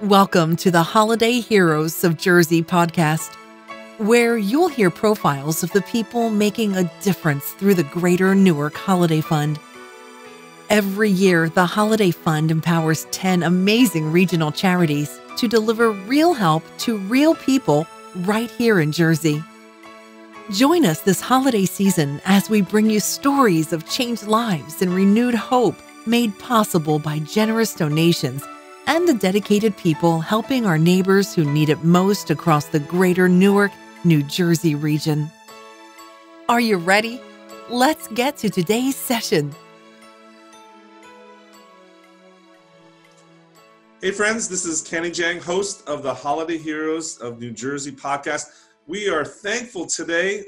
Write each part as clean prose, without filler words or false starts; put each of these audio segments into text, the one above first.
Welcome to the Holiday Heroes of Jersey podcast, where you'll hear profiles of the people making a difference through the Greater Newark Holiday Fund. Every year, the Holiday Fund empowers 10 amazing regional charities to deliver real help to real people right here in Jersey. Join us this holiday season as we bring you stories of changed lives and renewed hope made possible by generous donations and the dedicated people helping our neighbors who need it most across the Greater Newark, New Jersey region. Are you ready? Let's get to today's session. Hey friends, this is Kenny Jang, host of the Holiday Heroes of New Jersey podcast. We are thankful today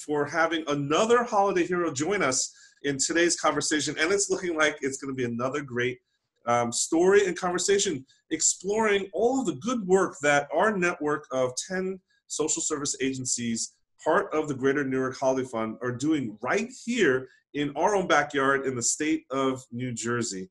for having another holiday hero join us in today's conversation, and it's looking like it's going to be another great story and conversation exploring all of the good work that our network of 10 social service agencies, part of the Greater Newark Holiday Fund, are doing right here in our own backyard in the state of New Jersey.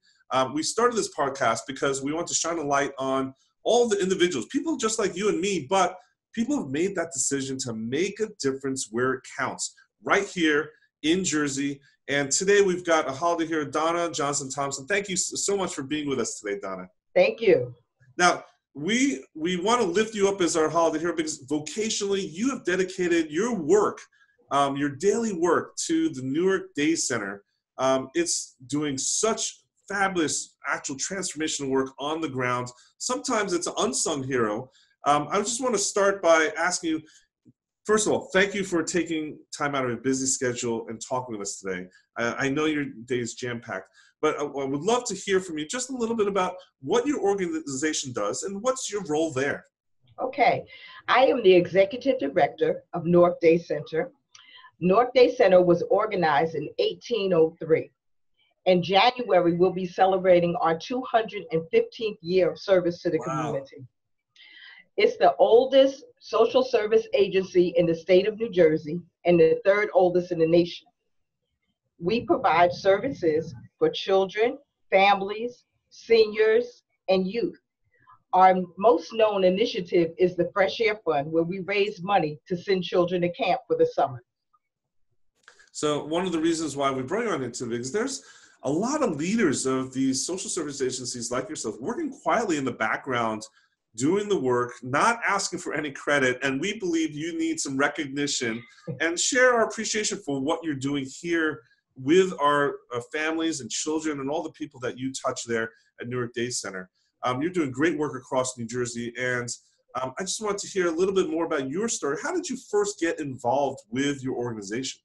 We started this podcast because we want to shine a light on all the individuals, people just like you and me, but people have made that decision to make a difference where it counts, right here in Jersey. And today we've got a holiday hero, Donna Johnson-Thompson. Thank you so much for being with us today, Donna. Thank you. Now, we want to lift you up as our holiday hero because vocationally you have dedicated your work, your daily work, to the Newark Day Center. It's doing such fabulous, actual transformational work on the ground. Sometimes it's an unsung hero. I just want to start by asking you, first of all, thank you for taking time out of your busy schedule and talking with us today. I know your day is jam-packed, but I would love to hear from you just a little bit about what your organization does and what's your role there. Okay. I am the executive director of Newark Day Center. Newark Day Center was organized in 1803. In January, we'll be celebrating our 215th year of service to the community. It's the oldest social service agency in the state of New Jersey and the third oldest in the nation. We provide services for children, families, seniors, and youth. Our most known initiative is the Fresh Air Fund, where we raise money to send children to camp for the summer. So one of the reasons why we bring on into it is there's a lot of leaders of these social service agencies like yourself working quietly in the background, doing the work, not asking for any credit, and we believe you need some recognition and share our appreciation for what you're doing here with our families and children and all the people that you touch there at Newark Day Center. You're doing great work across New Jersey, and I just want to hear a little bit more about your story. How did you first get involved with your organization?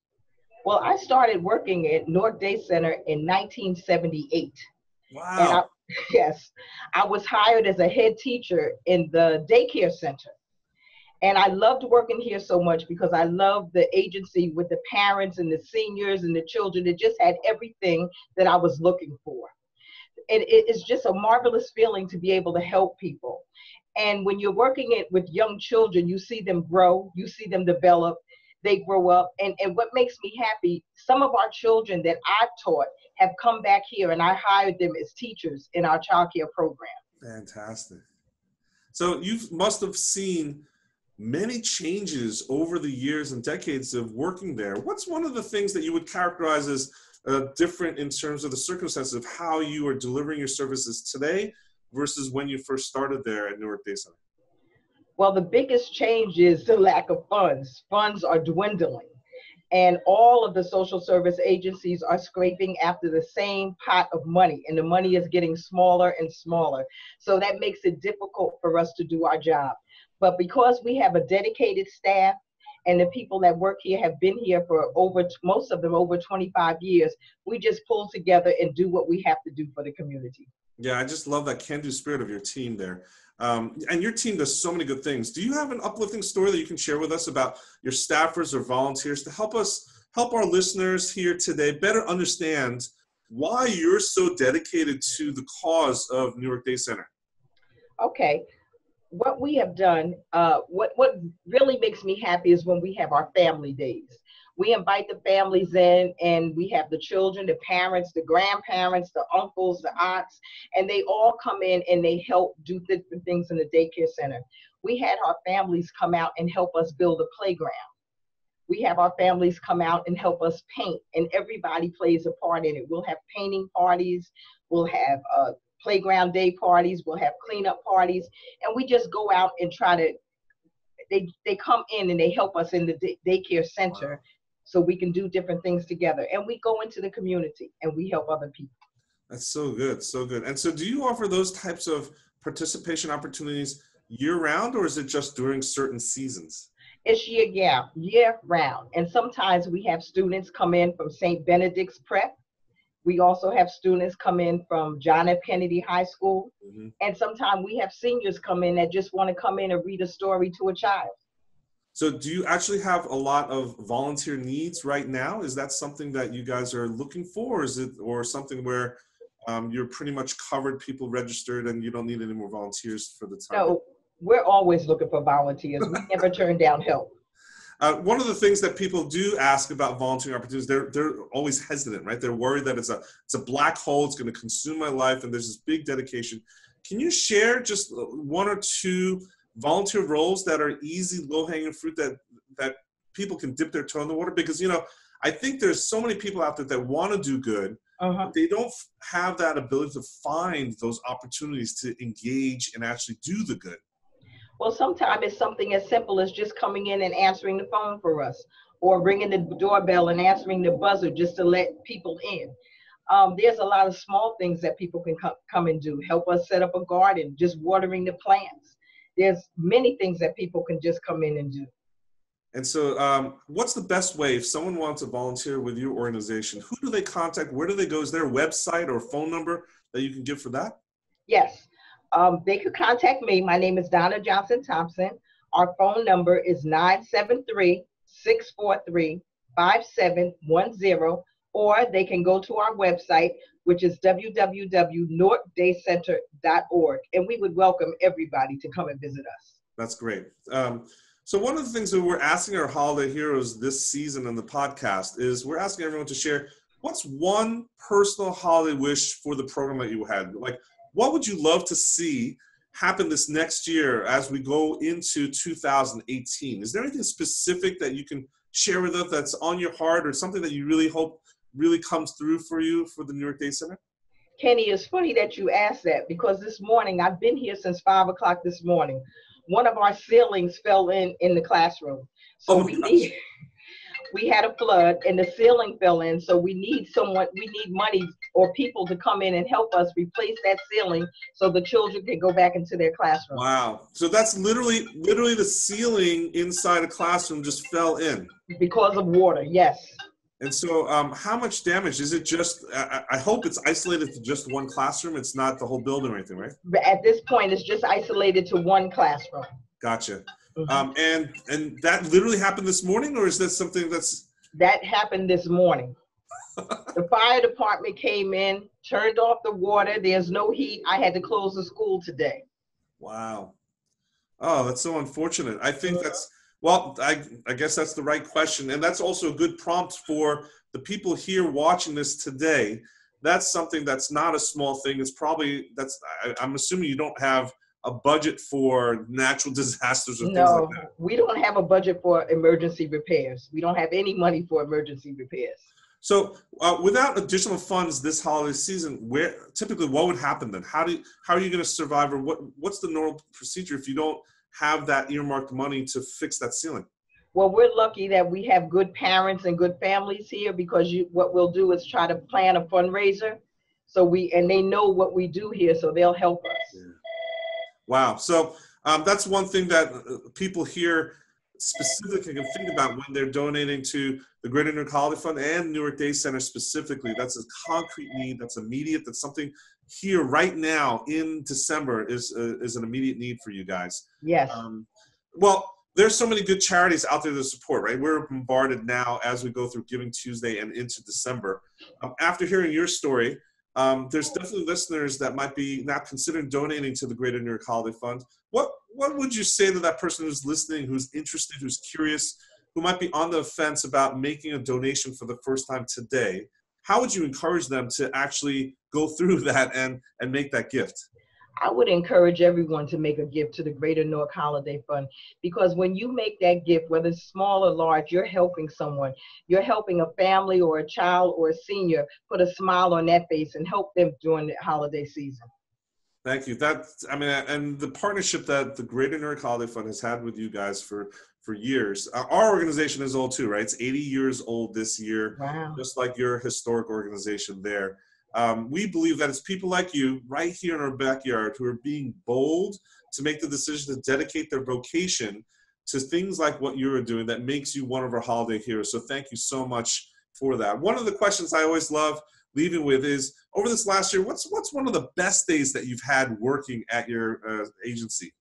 Well, I started working at Newark Day Center in 1978. Wow. Yes, I was hired as a head teacher in the daycare center. And I loved working here so much because I loved the agency with the parents and the seniors and the children. It just had everything that I was looking for. It's just a marvelous feeling to be able to help people. And when you're working with young children, you see them grow, you see them develop, they grow up. And what makes me happy, some of our children that I've taught have come back here, and I hired them as teachers in our child care program. Fantastic. So you must have seen many changes over the years and decades of working there. What's one of the things that you would characterize as different in terms of the circumstances of how you are delivering your services today versus when you first started there at Newark Day Center? Well, the biggest change is the lack of funds. Funds are dwindling. And all of the social service agencies are scraping after the same pot of money, and the money is getting smaller and smaller. So that makes it difficult for us to do our job. But because we have a dedicated staff and the people that work here have been here for most of them over 25 years, we just pull together and do what we have to do for the community. Yeah, I just love that can-do spirit of your team there. And your team does so many good things. Do you have an uplifting story that you can share with us about your staffers or volunteers to help our listeners here today better understand why you're so dedicated to the cause of Newark Day Center? Okay. What we have done, what really makes me happy is when we have our family days. We invite the families in, and we have the children, the parents, the grandparents, the uncles, the aunts, and they all come in and they help do different things in the daycare center. We had our families come out and help us build a playground. We have our families come out and help us paint, and everybody plays a part in it. We'll have painting parties, we'll have playground day parties, we'll have cleanup parties, and we just go out and try to, they come in and they help us in the daycare center so we can do different things together. And we go into the community and we help other people. That's so good, so good. And so do you offer those types of participation opportunities year round, or is it just during certain seasons? It's year round. And sometimes we have students come in from St. Benedict's Prep. We also have students come in from John F. Kennedy High School. Mm-hmm. And sometimes we have seniors come in that just want to come in and read a story to a child. So do you actually have a lot of volunteer needs right now? Is that something that you guys are looking for? Or is it or something where you're pretty much covered, people registered, and you don't need any more volunteers for the time? No, we're always looking for volunteers. We never turn down help. One of the things that people do ask about volunteering opportunities, they're always hesitant, right? They're worried that it's a black hole, it's going to consume my life, and there's this big dedication. Can you share just one or two volunteer roles that are easy, low-hanging fruit that people can dip their toe in the water? Because, you know, I think there's so many people out there that want to do good, but they don't have that ability to find those opportunities to engage and actually do the good. Well, sometimes it's something as simple as just coming in and answering the phone for us, or ringing the doorbell and answering the buzzer just to let people in. There's a lot of small things that people can come and do. Help us set up a garden, just watering the plants. There's many things that people can just come in and do. And so what's the best way if someone wants to volunteer with your organization? Who do they contact? Where do they go? Is there a website or phone number that you can give for that? Yes. They could contact me. My name is Donna Johnson-Thompson. Our phone number is 973-643-5710, or they can go to our website, which is www.northdaycenter.org, and we would welcome everybody to come and visit us. That's great. So one of the things that we're asking our holiday heroes this season on the podcast is we're asking everyone to share what's one personal holiday wish for the program that you had. Like, what would you love to see happen this next year as we go into 2018? Is there anything specific that you can share with us that's on your heart, or something that you really hope really comes through for you for the New York Day Center? Kenny, it's funny that you asked that, because this morning, I've been here since 5 o'clock this morning. One of our ceilings fell in the classroom. So we had a flood and the ceiling fell in. So we need money or people to come in and help us replace that ceiling so the children can go back into their classroom. Wow. So that's literally the ceiling inside a classroom just fell in. Because of water, yes. And so how much damage? Is it just, I hope it's isolated to just one classroom. It's not the whole building or anything, right? At this point, it's just isolated to one classroom. Gotcha. And that literally happened this morning, or is that something that happened this morning? The fire department came in, turned off the water. There's no heat. I had to close the school today. Wow. Oh, that's so unfortunate. I think well, I guess that's the right question. And that's also a good prompt for the people here watching this today. That's something that's not a small thing. It's probably, I'm assuming you don't have a budget for natural disasters or things like that. No, we don't have a budget for emergency repairs. We don't have any money for emergency repairs. So without additional funds this holiday season, what would happen then? How are you going to survive, or what's the normal procedure if you don't have that earmarked money to fix that ceiling? Well, we're lucky that we have good parents and good families here, because what we'll do is try to plan a fundraiser. And they know what we do here, so they'll help us. Yeah. Wow. So that's one thing that people here specifically can think about when they're donating to the Greater New York Holiday Fund and New York Day Center specifically. That's a concrete need. That's immediate. That's something here right now in December is an immediate need for you guys. Yes. Well, there's so many good charities out there to support, right? We're bombarded now as we go through Giving Tuesday and into December. After hearing your story, there's definitely listeners that might be now considering donating to the Greater New York Holiday Fund. What would you say to that person who's listening, who's interested, who's curious? who might be on the fence about making a donation for the first time today, how would you encourage them to actually go through that and make that gift? I would encourage everyone to make a gift to the Greater Newark Holiday Fund, because when you make that gift, whether it's small or large, you're helping someone. You're helping a family or a child or a senior put a smile on that face and help them during the holiday season. Thank you. And the partnership that the Greater Newark Holiday Fund has had with you guys for years. Our organization is old too, right? It's 80 years old this year. Wow. Just like your historic organization there. We believe that it's people like you right here in our backyard who are being bold to make the decision to dedicate their vocation to things like what you're doing that makes you one of our holiday heroes. So thank you so much for that. One of the questions I always love leaving with is, over this last year, what's one of the best days that you've had working at your agency?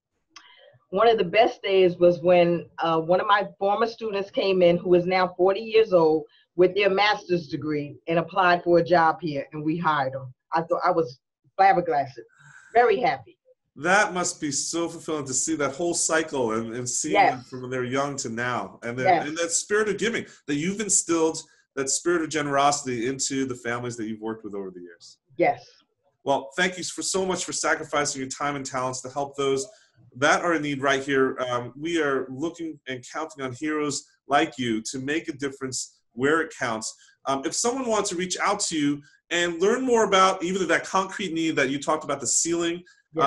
One of the best days was when one of my former students came in, who is now 40 years old, with their master's degree and applied for a job here, and we hired them. I thought I was flabbergasted, very happy. That must be so fulfilling to see that whole cycle and see them from when they're young to now. And that spirit of giving that you've instilled, that spirit of generosity into the families that you've worked with over the years. Yes. Well, thank you so much for sacrificing your time and talents to help those that are in need right here. We are looking and counting on heroes like you to make a difference where it counts. If someone wants to reach out to you and learn more about either that concrete need that you talked about, the ceiling,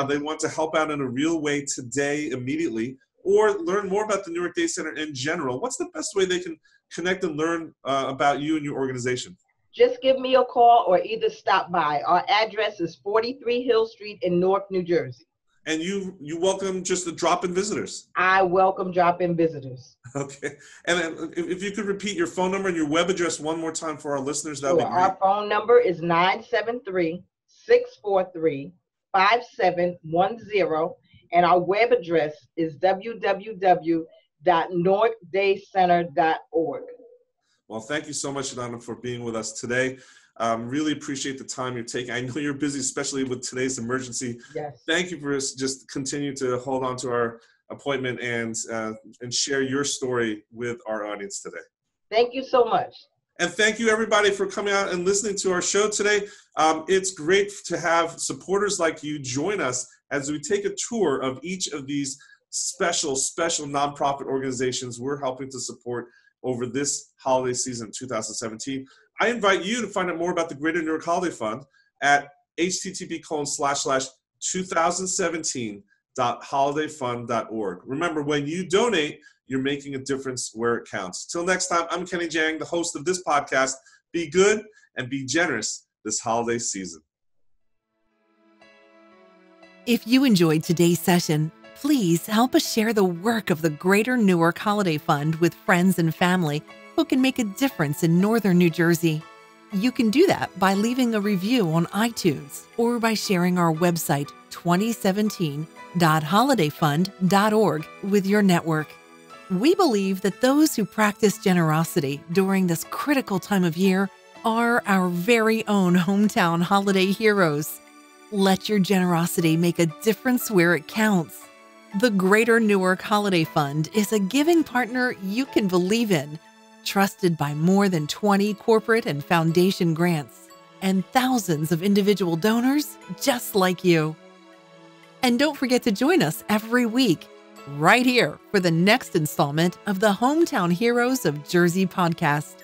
they want to help out in a real way today, immediately, or learn more about the Newark Day Center in general, what's the best way they can connect and learn about you and your organization? Just give me a call or either stop by. Our address is 43 Hill Street in Newark, New Jersey. And you welcome just the drop-in visitors? I welcome drop-in visitors. Okay. And then if you could repeat your phone number and your web address one more time for our listeners, that would be great. Our phone number is 973-643-5710, and our web address is www.newarkdaycenter.org. Well, thank you so much, Donna, for being with us today. Really appreciate the time you're taking. I know you're busy, especially with today's emergency. Yes. Thank you for just continue to hold on to our appointment and share your story with our audience today. Thank you so much. And thank you, everybody, for coming out and listening to our show today. It's great to have supporters like you join us as we take a tour of each of these special nonprofit organizations we're helping to support over this holiday season, 2017. I invite you to find out more about the Greater Newark Holiday Fund at http://2017.holidayfund.org. Remember, when you donate, you're making a difference where it counts. Till next time, I'm Kenny Jang, the host of this podcast. Be good and be generous this holiday season. If you enjoyed today's session, please help us share the work of the Greater Newark Holiday Fund with friends and family who can make a difference in northern New Jersey. You can do that by leaving a review on iTunes or by sharing our website, 2017.holidayfund.org, with your network. We believe that those who practice generosity during this critical time of year are our very own hometown holiday heroes. Let your generosity make a difference where it counts. The Greater Newark Holiday Fund is a giving partner you can believe in, trusted by more than 20 corporate and foundation grants, and thousands of individual donors just like you. And don't forget to join us every week, right here, for the next installment of the Hometown Heroes of Jersey podcast.